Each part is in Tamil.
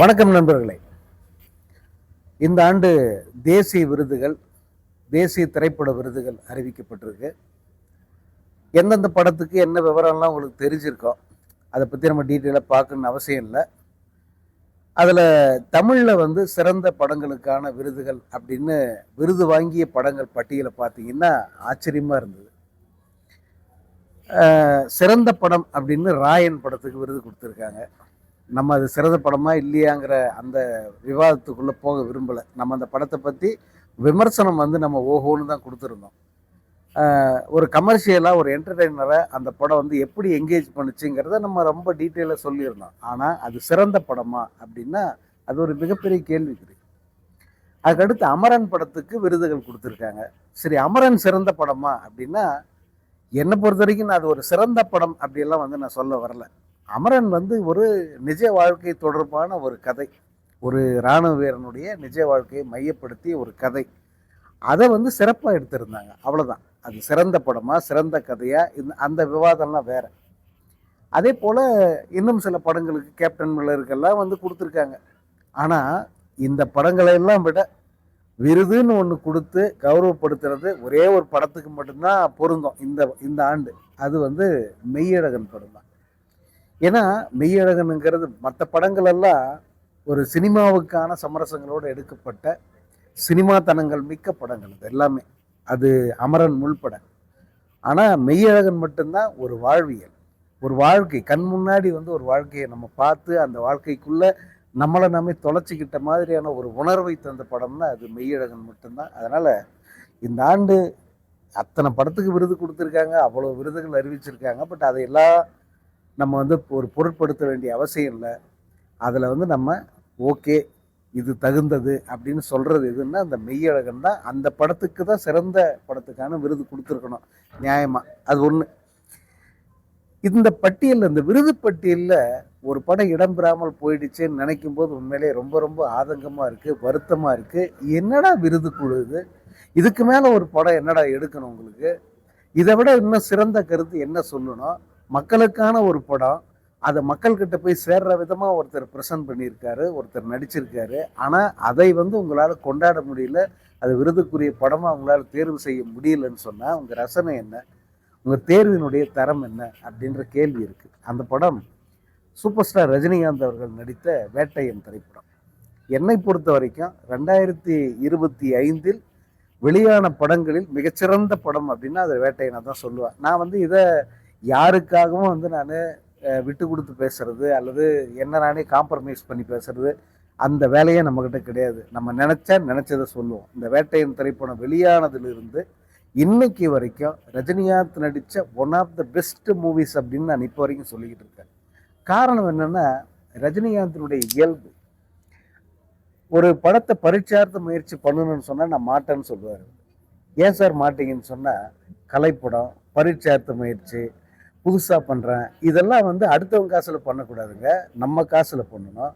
வணக்கம் நண்பர்களே. இந்த ஆண்டு தேசிய விருதுகள், தேசிய திரைப்பட விருதுகள் அறிவிக்கப்பட்டிருக்கு. எந்தெந்த படத்துக்கு என்ன விவரம்லாம் உங்களுக்கு தெரிஞ்சிருக்கோம். அதை பற்றி நம்ம டீட்டெயிலாக பார்க்கணுன்னு அவசியம் இல்லை. அதில் தமிழில் வந்து சிறந்த படங்களுக்கான விருதுகள் அப்படின்னு விருது வாங்கிய படங்கள் பட்டியலை பார்த்தீங்கன்னா ஆச்சரியமாக இருந்தது. சிறந்த படம் அப்படின்னு ராயன் படத்துக்கு விருது கொடுத்துருக்காங்க. நம்ம அது சிறந்த படமா இல்லையாங்கிற அந்த விவாதத்துக்குள்ளே போக விரும்பலை. நம்ம அந்த படத்தை பற்றி விமர்சனம் வந்து நம்ம ஓஹோன்னு தான் கொடுத்துருந்தோம். ஒரு கமர்ஷியலாக ஒரு என்டர்டெய்னரை அந்த படம் வந்து எப்படி என்கேஜ் பண்ணுச்சுங்கிறத நம்ம ரொம்ப டீட்டெயிலாக சொல்லியிருந்தோம். ஆனால் அது சிறந்த படமா அப்படின்னா அது ஒரு மிகப்பெரிய கேள்விக்குறி. அதுக்கடுத்து அமரன் படத்துக்கு விருதுகள் கொடுத்துருக்காங்க. சரி, அமரன் சிறந்த படமா அப்படின்னா என்னை பொறுத்த வரைக்கும் நான் அது ஒரு சிறந்த படம் அப்படியெல்லாம் வந்து நான் சொல்ல வரல. அமரன் வந்து ஒரு நிஜ வாழ்க்கை தொடர்பான ஒரு கதை, ஒரு இராணுவ வீரனுடைய நிஜ வாழ்க்கையை மையப்படுத்தி ஒரு கதை. அதை வந்து சிறப்பாக எடுத்திருந்தாங்க, அவ்வளோதான். அது சிறந்த படமா சிறந்த கதையா அந்த விவாதம்லாம் வேற. அதே போல் இன்னும் சில படங்களுக்கு கேப்டன் மில்லருக்கெல்லாம் வந்து கொடுத்துருக்காங்க. ஆனால் இந்த படங்களையெல்லாம் விட விருதுன்னு ஒன்று கொடுத்து கௌரவப்படுத்துறது ஒரே ஒரு படத்துக்கு மட்டும்தான் பொருந்தும் இந்த ஆண்டு. அது வந்து மெய்யழகன் படம் தான். ஏன்னா மெய்யழகனுங்கிறது மற்ற படங்கள் எல்லாம் ஒரு சினிமாவுக்கான சமரசங்களோடு எடுக்கப்பட்ட சினிமா தனங்கள் மிக்க படங்கள் இது எல்லாமே. அது அமரன் முள்பட. ஆனால் மெய்யழகன் மட்டும்தான் ஒரு வாழ்வியல், ஒரு வாழ்க்கை. கண் முன்னாடி வந்து ஒரு வாழ்க்கையை நம்ம பார்த்து அந்த வாழ்க்கைக்குள்ள நம்மளை நாமே தொலைச்சிக்கிட்ட மாதிரியான ஒரு உணர்வை தந்த படம்னா அது மெய்யழகன் மட்டும்தான். அதனால இந்த ஆண்டு அத்தனை படத்துக்கு விருது கொடுத்துருக்காங்க, அவ்வளோ விருதுகள் அறிவிச்சிருக்காங்க. பட் அதையெல்லாம் நம்ம வந்து ஒரு பொருட்படுத்த வேண்டிய அவசியம் இல்லை. அதில் வந்து நம்ம ஓகே இது தகுந்தது அப்படின்னு சொல்கிறது எதுன்னா அந்த மெய்யழகன் தான். அந்த படத்துக்கு தான் சிறந்த படத்துக்கான விருது கொடுத்துருக்கணும் நியாயமாக. அது ஒன்று. இந்த பட்டியலில், இந்த விருது பட்டியலில் ஒரு படம் இடம்பெறாமல் போயிடுச்சேன்னு நினைக்கும் போது உண்மையிலே ரொம்ப ரொம்ப ஆதங்கமாக இருக்குது, வருத்தமாக இருக்குது. என்னடா விருது குழுது, இதுக்கு மேலே ஒரு படம் என்னடா எடுக்கணும் உங்களுக்கு? இதை விட இன்னும் சிறந்த கருத்து என்ன சொல்லணும்? மக்களுக்கான ஒரு படம், அதை மக்கள்கிட்ட போய் சேர்ற விதமாக ஒருத்தர் ப்ரெசன்ட் பண்ணியிருக்காரு, ஒருத்தர் நடிச்சிருக்காரு. ஆனால் அதை வந்து உங்களால் கொண்டாட முடியல, அது விருதுக்குரிய படமாக உங்களால் தேர்வு செய்ய முடியலன்னு சொன்னால் உங்கள் ரசனை என்ன, உங்கள் தேர்வினுடைய தரம் என்ன அப்படின்ற கேள்வி இருக்குது. அந்த படம் சூப்பர் ஸ்டார் ரஜினிகாந்த் அவர்கள் நடித்த வேட்டையன் திரைப்படம். என்னை பொறுத்த வரைக்கும் 2025 வெளியான படங்களில் மிகச்சிறந்த படம் அப்படின்னா அது வேட்டையனை தான் சொல்லுவேன். நான் வந்து இதை யாருக்காகவும் வந்து நான் விட்டு கொடுத்து பேசுறது அல்லது என்ன நானே காம்ப்ரமைஸ் பண்ணி பேசுறது அந்த வேலையே நம்மக்கிட்ட கிடையாது. நம்ம நினச்சதை சொல்லுவோம். இந்த வேட்டையன் திரைப்படம் வெளியானதிலிருந்து இன்னைக்கு வரைக்கும் ரஜினிகாந்த் நடித்த one of the best movies அப்படின்னு நான் இப்போ வரைக்கும் சொல்லிக்கிட்டு இருக்கேன். காரணம் என்னென்னா ரஜினிகாந்தினுடைய இயல்பு. ஒரு படத்தை பரீட்சார்த்த முயற்சி பண்ணணும்னு சொன்னால் நான் மாட்டேன்னு சொல்லுவார். ஏன் சார் மாட்டீங்கன்னு சொன்னால், கலைப்படம், பரீட்சார்த்த முயற்சி, புதுசாக பண்ணுறேன், இதெல்லாம் வந்து அடுத்தவங்க காசில் பண்ணக்கூடாதுங்க, நம்ம காசில் பண்ணணும்.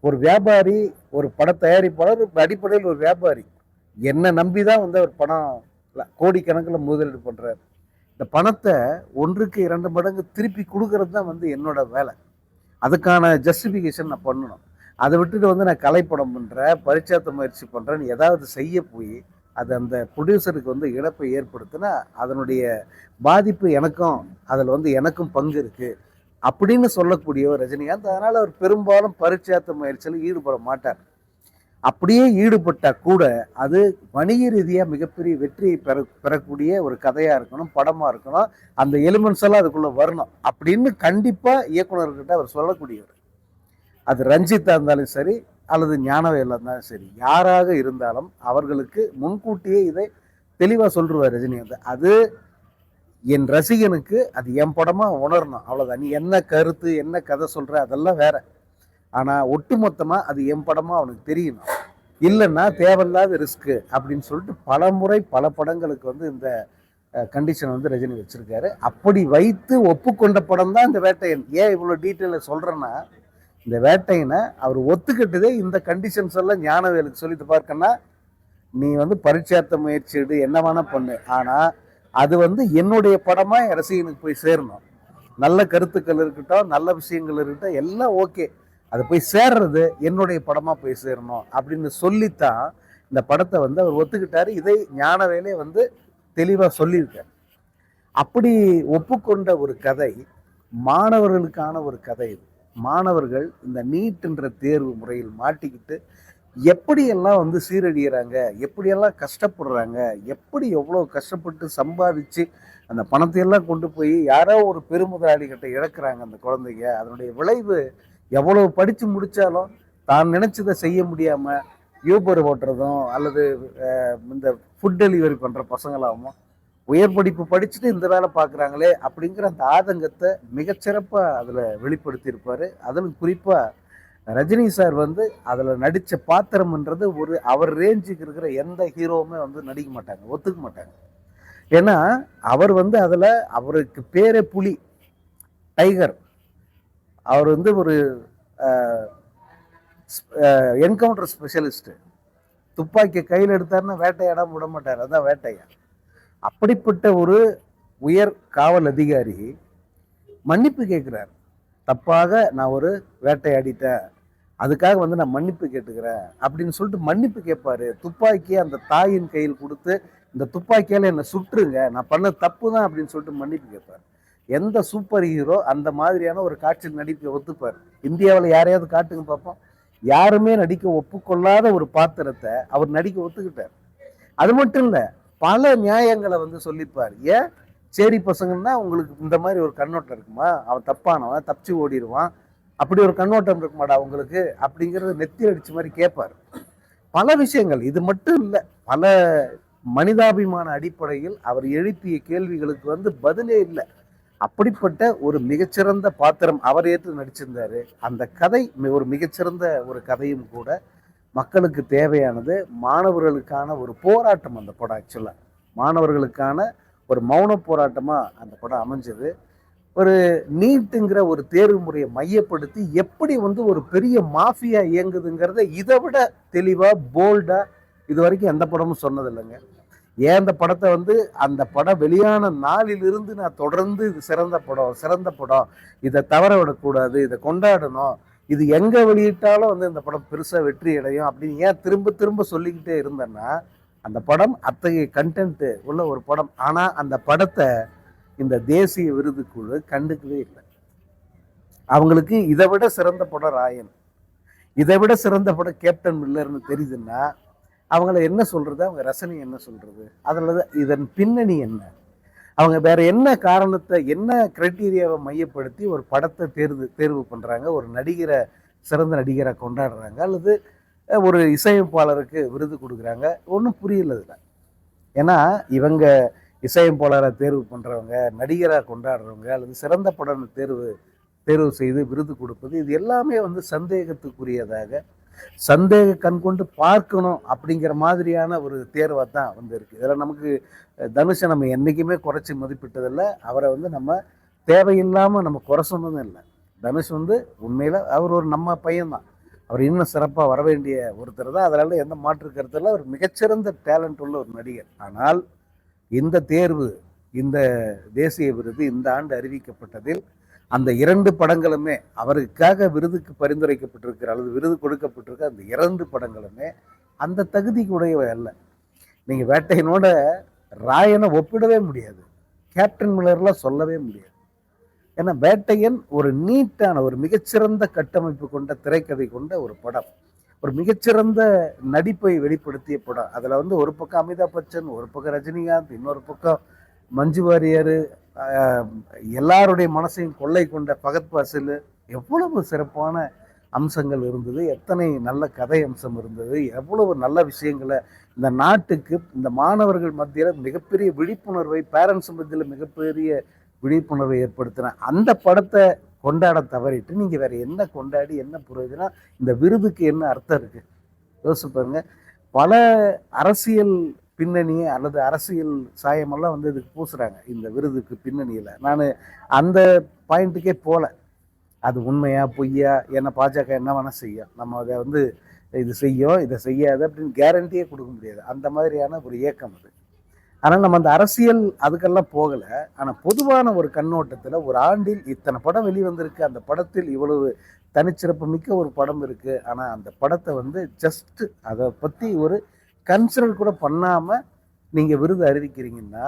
ஒரு வியாபாரி, ஒரு பட தயாரிப்பாளர் அடிப்படையில் ஒரு வியாபாரி. என்னை நம்பி தான் வந்து ஒரு படம் கோடிக்கணக்கில் முதலீடு பண்ணுறாரு. இந்த பணத்தை 1க்கு 2 மடங்கு திருப்பி கொடுக்கறது தான் வந்து என்னோட வேலை. அதுக்கான ஜஸ்டிஃபிகேஷன் நான் பண்ணணும். அதை விட்டுட்டு வந்து நான் கலைப்படம் பண்ணுறேன், பரீட்சார்த்த முயற்சி பண்ணுறேன்னு ஏதாவது செய்ய போய் அது அந்த ப்ரொடியூசருக்கு வந்து இழப்பை ஏற்படுத்தினா அதனுடைய பாதிப்பு எனக்கும் பங்கு இருக்குது அப்படின்னு சொல்லக்கூடியவர் ரஜினிகாந்த். அதனால் அவர் பெரும்பாலும் பரீட்சார்த்த முயற்சியில் ஈடுபட மாட்டார். அப்படியே ஈடுபட்டால் கூட அது வணிக ரீதியாக மிகப்பெரிய வெற்றியை பெறக்கூடிய ஒரு கதையாக இருக்கணும், படமாக இருக்கணும். அந்த எலிமெண்ட்ஸ் எல்லாம் அதுக்குள்ளே வரணும் அப்படின்னு கண்டிப்பாக இயக்குநர்கிட்ட அவர் சொல்லக்கூடியவர். அது ரஞ்சித்தாக இருந்தாலும் சரி அல்லது ஞானவேலாக இருந்தாலும் சரி, யாராக இருந்தாலும் அவர்களுக்கு முன்கூட்டியே இதை தெளிவாக சொல்லிடுவார் ரஜினிகாந்த். அது என் ரசிகனுக்கு அது என் படமாக உணரணும், அவ்வளோதான். நீ என்ன கருத்து என்ன கதை சொல்கிற அதெல்லாம் வேற. ஆனால் ஒட்டுமொத்தமாக அது என் படமாக அவனுக்கு தெரியணும். இல்லைன்னா தேவையில்லாத ரிஸ்க்கு அப்படின்னு சொல்லிட்டு பல முறை பல படங்களுக்கு வந்து இந்த கண்டிஷன் வந்து ரஜினி வச்சுருக்காரு. அப்படி வைத்து ஒப்புக்கொண்ட படம் தான் இந்த வேட்டையன். ஏன் இவ்வளோ டீட்டெயிலில் சொல்கிறேன்னா, இந்த வேட்டையனை அவர் ஒத்துக்கிட்டதே இந்த கண்டிஷன்ஸ் எல்லாம் ஞானவேலுக்கு சொல்லிட்டு பார்க்கன்னா, நீ வந்து பரீட்சார்த்த முயற்சி எடு, என்ன வேணால் பண்ணு, ஆனால் அது வந்து என்னுடைய படமாக என் ரசிகனுக்கு போய் சேரணும். நல்ல கருத்துக்கள் இருக்கட்டும், நல்ல விஷயங்கள் இருக்கட்டும், எல்லாம் ஓகே. அது போய் சேர்றது என்னுடைய படமாக போய் சேரணும் அப்படின்னு சொல்லித்தான் இந்த படத்தை வந்து அவர் ஒத்துக்கிட்டாரு. இதை ஞானவேலே வந்து தெளிவாக சொல்லியிருக்கார். அப்படி ஒப்புக்கொண்ட ஒரு கதை மாணவர்களுக்கான ஒரு கதை. இது மாணவர்கள் இந்த நீட்ன்ற தேர்வு முறையில் மாட்டிக்கிட்டு எப்படியெல்லாம் வந்து சீரழிகிறாங்க, எப்படியெல்லாம் கஷ்டப்படுறாங்க, எப்படி எவ்வளோ கஷ்டப்பட்டு சம்பாதிச்சு அந்த பணத்தையெல்லாம் கொண்டு போய் யாரோ ஒரு பெருமுதலாளிகிட்ட இழக்கிறாங்க அந்த குழந்தைங்க. அதனுடைய விளைவு எவ்வளவு படித்து முடித்தாலும் தான் நினச்சதை செய்ய முடியாமல் யூபர் ஓட்டுறதும் அல்லது இந்த ஃபுட் டெலிவரி பண்ணுற பசங்களாகவும் உயர் படிப்பு படிச்சுட்டு இந்த வேலை பார்க்குறாங்களே அப்படிங்கிற அந்த ஆதங்கத்தை மிகச்சிறப்பாக அதில் வெளிப்படுத்தியிருப்பார். அதிலும் குறிப்பாக ரஜினி சார் வந்து அதில் நடித்த பாத்திரம்ன்றது ஒரு அவர் ரேஞ்சுக்கு இருக்கிற எந்த ஹீரோவுமே வந்து நடிக்க மாட்டாங்க, ஒத்துக்க மாட்டாங்க. ஏன்னா அவர் வந்து அதில் அவருக்கு பேரே புலி, டைகர். அவர் வந்து ஒரு என்கவுண்டர் ஸ்பெஷலிஸ்ட்டு. துப்பாக்கியை கையில் எடுத்தாருன்னா வேட்டையாடாம விட மாட்டார், அதான் வேட்டையா. அப்படிப்பட்ட ஒரு உயர் காவல் அதிகாரி மன்னிப்பு கேட்குறார். தப்பாக நான் ஒரு வேட்டையாடிட்டேன், அதுக்காக வந்து நான் மன்னிப்பு கேட்டுக்கிறேன் அப்படின்னு சொல்லிட்டு மன்னிப்பு கேட்பாரு. துப்பாக்கியை அந்த தாயின் கையில் கொடுத்து இந்த துப்பாக்கியால் என்னை சுட்டுருங்க, நான் பண்ண தப்பு தான் அப்படின்னு சொல்லிட்டு மன்னிப்பு கேட்பார். எந்த சூப்பர் ஹீரோ அந்த மாதிரியான ஒரு காட்சியில் நடிக்க ஒத்துப்பார்? இந்தியாவில் யாரையாவது காட்டுங்க பார்ப்போம். யாருமே நடிக்க ஒப்புக்கொள்ளாத ஒரு பாத்திரத்தை அவர் நடிக்க ஒத்துக்கிட்டார். அது மட்டும் இல்லை, பல நியாயங்களை வந்து சொல்லிப்பார். ஏன் சேரி பசங்கன்னா உங்களுக்கு இந்த மாதிரி ஒரு கண்ணோட்டம் இருக்குமா, அவன் தப்பானவன் தப்பிச்சு ஓடிடுவான், அப்படி ஒரு கண்ணோட்டம் இருக்குமாடா உங்களுக்கு அப்படிங்கிறது நெத்தி அடிச்ச மாதிரி கேட்பார். பல விஷயங்கள், இது மட்டும் இல்லை, பல மனிதாபிமான அடிப்படையில் அவர் எழுப்பிய கேள்விகளுக்கு வந்து பதிலே இல்லை. அப்படிப்பட்ட ஒரு மிகச்சிறந்த பாத்திரம் அவர் ஏற்று நடிச்சிருந்தாரு. அந்த கதை ஒரு மிகச்சிறந்த ஒரு கதையும் கூட, மக்களுக்கு தேவையானது, மாணவர்களுக்கான ஒரு போராட்டம் அந்த படம். ஆக்சுவலாக மாணவர்களுக்கான ஒரு மௌன போராட்டமாக அந்த படம் அமைஞ்சது. ஒரு நீட்டுங்கிற ஒரு தேர்வு முறையை மையப்படுத்தி எப்படி வந்து ஒரு பெரிய மாஃபியா இயங்குதுங்கிறத இதை விட தெளிவாக போல்டாக இது வரைக்கும் எந்த படமும் சொன்னதில்லைங்க. ஏன் அந்த படத்தை வந்து அந்த படம் வெளியான நாளிலிருந்து நான் தொடர்ந்து இது சிறந்த படம், இதை தவற விடக்கூடாது, இதை கொண்டாடணும், இது எங்கே வெளியிட்டாலும் வந்து இந்த படம் பெருசாக வெற்றி அடையும் அப்படின்னு ஏன் திரும்ப திரும்ப சொல்லிக்கிட்டே இருந்தேன்னா, அந்த படம் அத்தகைய கண்டென்ட்டு உள்ள ஒரு படம். ஆனால் அந்த படத்தை இந்த தேசிய விருதுக்குழு கண்டுக்கவே இல்லை. அவங்களுக்கு இதை விட சிறந்த படம் ராயன், இதை விட சிறந்த படம் கேப்டன் மில்லர்னு தெரியுதுன்னா அவங்கள என்ன சொல்றது, அவங்க ரசனை என்ன சொல்றது, அதில் இதன் பின்னணி என்ன, அவங்க வேற என்ன காரணத்தை, என்ன கிரைட்டீரியாவை மையப்படுத்தி ஒரு படத்தை தேர்வு பண்றாங்க, ஒரு நடிகரை சிறந்த நடிகரை கொண்டாடுறாங்க, அல்லது ஒரு இசையமைப்பாளருக்கு விருது கொடுக்குறாங்க, ஒன்றும் புரியல இதில். ஏன்னா இவங்க இசையமைப்பாளரை தேர்வு பண்ணுறவங்க, நடிகராக கொண்டாடுறவங்க, அல்லது சிறந்த படம் தேர்வு செய்து விருது கொடுப்பது, இது எல்லாமே வந்து சந்தேகத்துக்குரியதாக, சந்தேக கண் கொண்டு பார்க்கணும் அப்படிங்கிற மாதிரியான ஒரு தேர்வாக தான் வந்து இருக்குது. இதில் நமக்கு தனுஷை நம்ம என்றைக்குமே குறைச்சி மதிப்பிட்டதில்லை. அவரை வந்து நம்ம தேவையில்லாமல் நம்ம குறை சொன்னதும் இல்லை. தனுஷ் வந்து உண்மையில் அவர் ஒரு நம்ம பையன்தான், அவர் இன்னும் சிறப்பாக வர வேண்டிய ஒருத்தர் தான். அதனால எந்த மாற்று கருத்தில் அவர் மிகச்சிறந்த டேலண்ட் உள்ள ஒரு நடிகர். ஆனால் இந்த தேர்வு, இந்த தேசிய விருது இந்த ஆண்டு அறிவிக்கப்பட்டதில் அந்த 2 படங்களுமே அவருக்காக விருதுக்கு பரிந்துரைக்கப்பட்டிருக்கிற அல்லது விருது கொடுக்கப்பட்டிருக்க அந்த 2 படங்களுமே அந்த தகுதிக்கு உடையவை அல்ல. நீங்கள் வேட்டையனோட ராயனை ஒப்பிடவே முடியாது, கேப்டன் மில்லர்லாம் சொல்லவே முடியாது. ஏன்னா வேட்டையன் ஒரு நீட்டான ஒரு மிகச்சிறந்த கட்டமைப்பு கொண்ட திரைக்கதை கொண்ட ஒரு படம், ஒரு மிகச்சிறந்த நடிப்பை வெளிப்படுத்திய படம். அதில் வந்து ஒரு பக்கம் அமிதாப் பச்சன், ஒரு பக்கம் ரஜினிகாந்த், இன்னொரு பக்கம் மஞ்சு வாரியர், எல்லாருடைய மனசையும் கொள்ளை கொண்ட பகத் பாசில், எவ்வளவு சிறப்பான அம்சங்கள் இருந்தது, எத்தனை நல்ல கதை அம்சம் இருந்தது, எவ்வளவு நல்ல விஷயங்களை இந்த நாட்டுக்கு, இந்த மாணவர்கள் மத்தியில் மிகப்பெரிய விழிப்புணர்வை, பேரண்ட்ஸ் மத்தியில் மிகப்பெரிய விழிப்புணர்வை ஏற்படுத்தின அந்த படத்தை கொண்டாட தவறிட்டு நீங்கள் வேற என்ன கொண்டாடி என்ன பிரயோஜனம்? இந்த விருதுக்கு என்ன அர்த்தம் இருக்கு? யோசிச்சு பாருங்க. பல அரசியல் பின்னணி அல்லது அரசியல் சாயமெல்லாம் வந்து இதுக்கு பூசுறாங்க இந்த விருதுக்கு பின்னணியில். நான் அந்த பாயிண்ட்டுக்கே போகல, அது உண்மையா பொய்யா, என்ன பாஜக என்ன வேணால் செய்யும், நம்ம அதை வந்து இது செய்யும் இதை செய்யாது அப்படின்னு கேரண்டியே கொடுக்க முடியாது. அந்த மாதிரியான ஒரு இயக்கம் அது. ஆனால் நம்ம அந்த அரசியல் அதுக்கெல்லாம் போகலை. ஆனால் பொதுவான ஒரு கண்ணோட்டத்தில் ஒரு ஆண்டில் இத்தனை படம் வெளிவந்திருக்கு, அந்த படத்தில் இவ்வளவு தனிச்சிறப்பு மிக்க ஒரு படம் இருக்குது, ஆனால் அந்த படத்தை வந்து ஜஸ்ட் அதை பற்றி ஒரு கன்சிடர் கூட பண்ணாமல் நீங்கள் விருது அறிவிக்கிறீங்கன்னா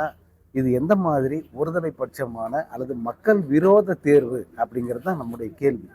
இது எந்த மாதிரி ஒருதலை பட்சமான அல்லது மக்கள் விரோத தேர்வு அப்படிங்கிறது தான் நம்முடைய கேள்வி.